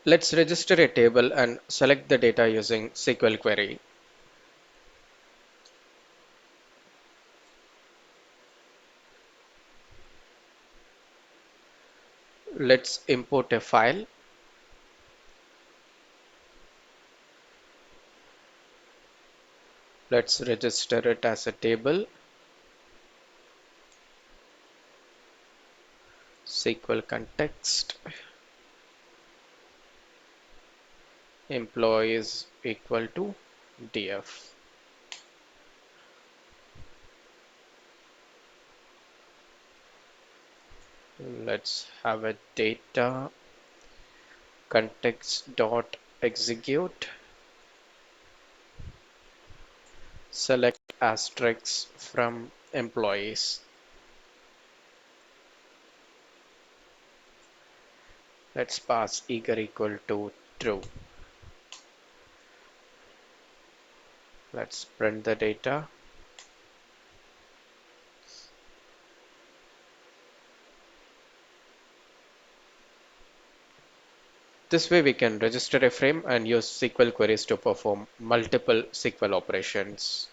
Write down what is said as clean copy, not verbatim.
Let's register a table and select the data using SQL query. Let's import a file. Let's register it as a table. SQL context employees equal to df. Let's have a data context dot execute. Select asterisks from employees. Let's pass eager equal to true. Let's print the data. This way we can register a frame and use SQL queries to perform multiple SQL operations.